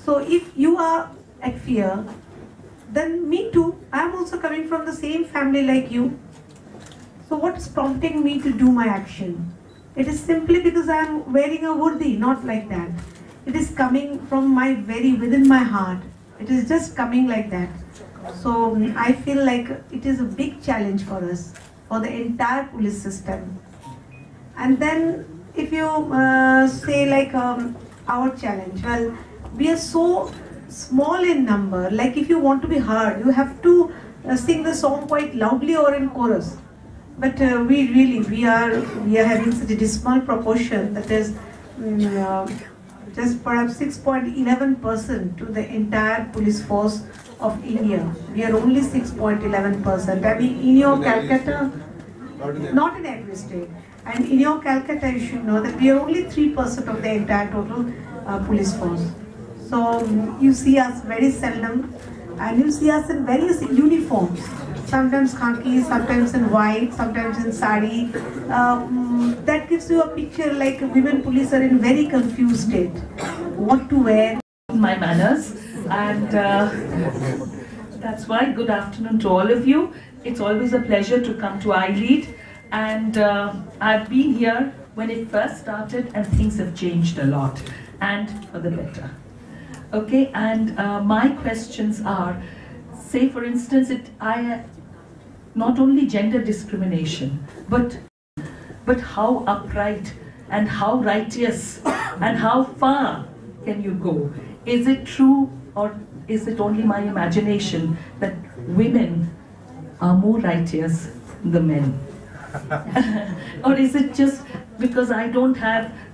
So if you are at fear, then me too. I am also coming from the same family like you. So what is prompting me to do my action? It is simply because I am wearing a vardi, not like that. It is coming from my within my heart. It is just coming like that. So I feel like it is a big challenge for us, for the entire police system. And then if you say like our challenge, well, we are so small in number. Like if you want to be heard, you have to sing the song quite loudly or in chorus. But we are having such a dismal proportion that is just perhaps 6.11% to the entire police force of India. We are only 6.11%. I mean, in your Calcutta, not in every state. And in your Calcutta, you should know that we are only 3% of the entire total police force. So you see us very seldom, and you see us in various uniforms. Sometimes khaki, sometimes in white, sometimes in sari. That gives you a picture like women police are in very confused state. What to wear. My manners, and that's why good afternoon to all of you. It's always a pleasure to come to iLead, and I've been here when it first started and things have changed a lot and for the better. Okay, and my questions are, say for instance, not only gender discrimination, but how upright and how righteous and how far can you go? Is it true, or is it only my imagination that women are more righteous than men? Or is it just because I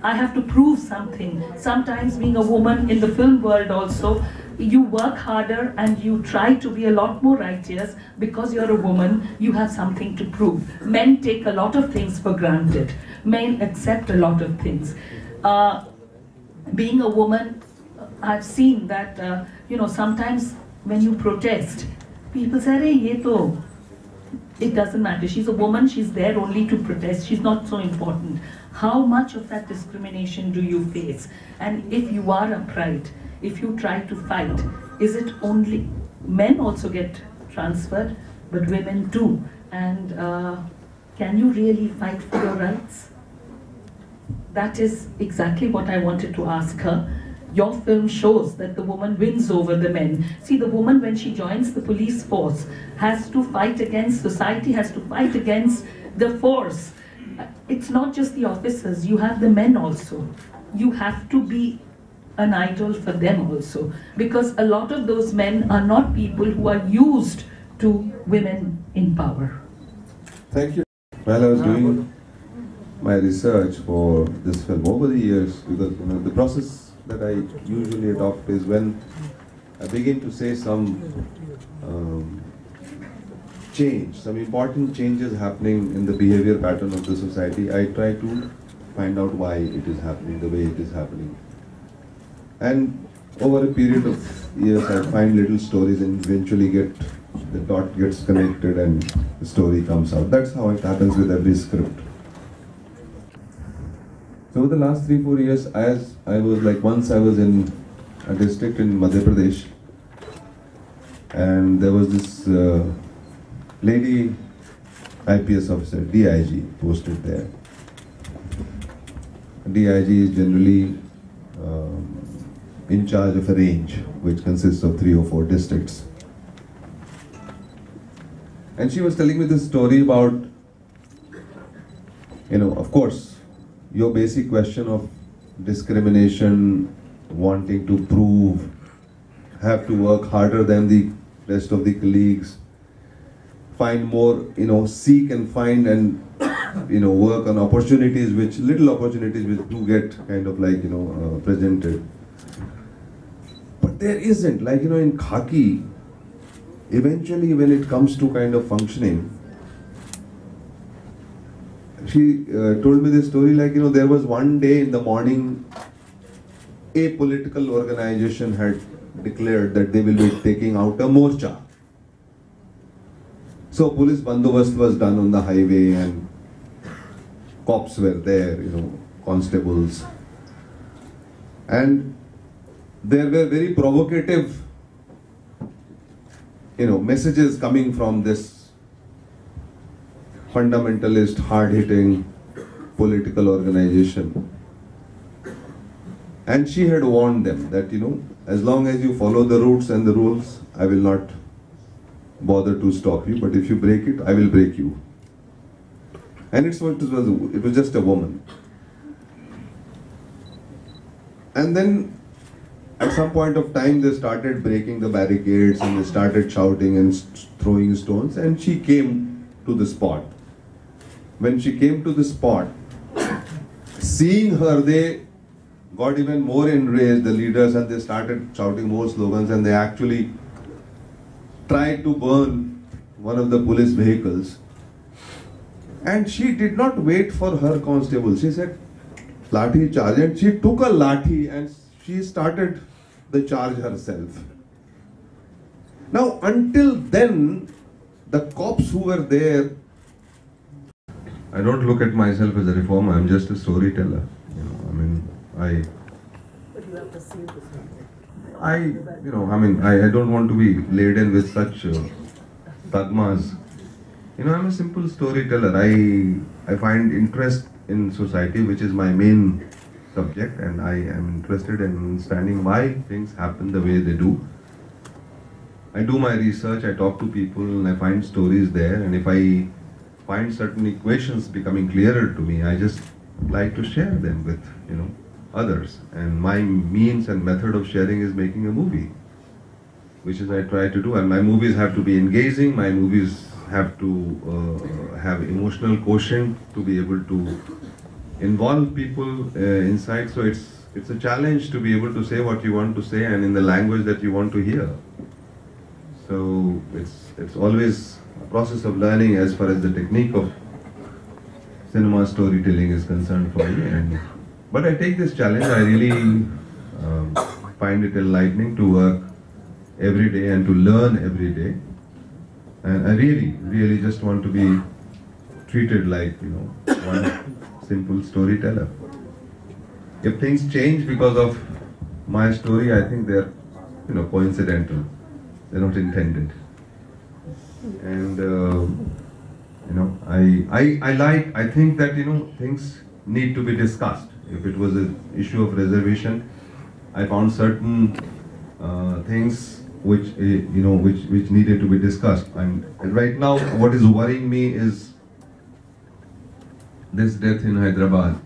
have to prove something? Sometimes being a woman in the film world also, you work harder and you try to be a lot more righteous because you're a woman, you have something to prove. Men take a lot of things for granted. Men accept a lot of things. Being a woman, I've seen that, sometimes when you protest, people say, "Hey, ye to." It doesn't matter. She's a woman, she's there only to protest, she's not so important. How much of that discrimination do you face? And if you are upright, if you try to fight, is it only men also get transferred, but women too? And can you really fight for your rights? That is exactly what I wanted to ask her. Your film shows that the woman wins over the men. See, the woman, when she joins the police force, has to fight against society, has to fight against the force. It's not just the officers, you have the men also. You have to be an idol for them also, because a lot of those men are not people who are used to women in power. Thank you. While I was doing my research for this film over the years, because the process that I usually adopt is when I begin to say some change, some important changes happening in the behavior pattern of the society, I try to find out why it is happening the way it is happening. And over a period of years, I find little stories and eventually the dot gets connected and the story comes out. That's how it happens with every script. So over the last 3-4 years, once I was in a district in Madhya Pradesh, and there was this lady IPS officer, DIG, posted there. DIG is generally in charge of a range which consists of 3 or 4 districts. And she was telling me this story about, of course, your basic question of discrimination, wanting to prove, have to work harder than the rest of the colleagues, find more, seek and find and, work on opportunities little opportunities which do get kind of presented. But there isn't, in khaki, eventually when it comes to kind of functioning, she told me this story there was one day in the morning, a political organization had declared that they will be taking out a morcha. So police bandobast was done on the highway and cops were there, constables. And there were very provocative, messages coming from this fundamentalist, hard-hitting political organization. And she had warned them that, as long as you follow the routes and the rules, I will not bother to stop you, but if you break it, I will break you. And it was just a woman. And then at some point of time they started breaking the barricades and they started shouting and throwing stones, and she came to the spot. When she came to the spot, seeing her, they got even more enraged, the leaders, and they started shouting more slogans, and they actually tried to burn one of the police vehicles. And she did not wait for her constable. She said, "Lathi charge," and she took a lathi and she started the charge herself. Now, until then, the cops who were there, I don't look at myself as a reformer, I'm just a storyteller. I don't want to be laden with such dogmas. I'm a simple storyteller. I find interest in society, which is my main subject, and I am interested in understanding why things happen the way they do. I do my research, I talk to people, and I find stories there, and if I find certain equations becoming clearer to me, I just like to share them with, others. And my means and method of sharing is making a movie, which is I try to do. And my movies have to be engaging, my movies have to have emotional quotient to be able to involve people inside. So it's a challenge to be able to say what you want to say and in the language that you want to hear. So it's always a process of learning as far as the technique of cinema storytelling is concerned for me. But I take this challenge. I really find it enlightening to work every day and to learn every day. And I really just want to be treated like, one simple storyteller. If things change because of my story, I think they're, coincidental. They're not intended. And, I think that, things need to be discussed. If it was an issue of reservation, I found certain things which needed to be discussed. And right now, what is worrying me is this death in Hyderabad,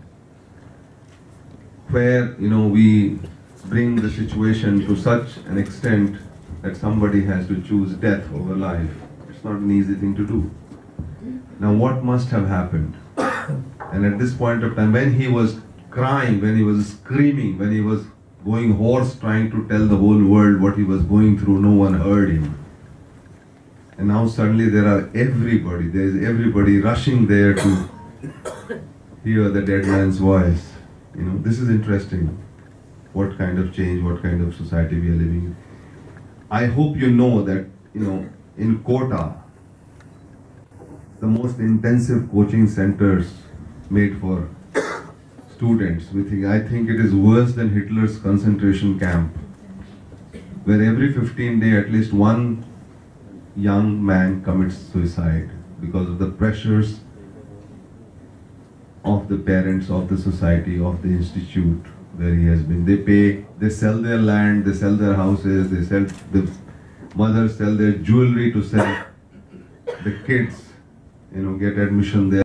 where we bring the situation to such an extent that somebody has to choose death over life. It's not an easy thing to do. Now, what must have happened? And at this point of time, when he was crying, when he was screaming, when he was going hoarse trying to tell the whole world what he was going through, no one heard him. And now suddenly there is everybody rushing there to hear the dead man's voice. This is interesting. What kind of change, what kind of society we are living in. I hope you know that, in Kota, the most intensive coaching centers made for students. I think it is worse than Hitler's concentration camp, where every 15 days at least one young man commits suicide because of the pressures of the parents, of the society, of the institute where he has been. They sell their land, they sell their houses, the mothers sell their jewelry to sell. The kids, get admission there.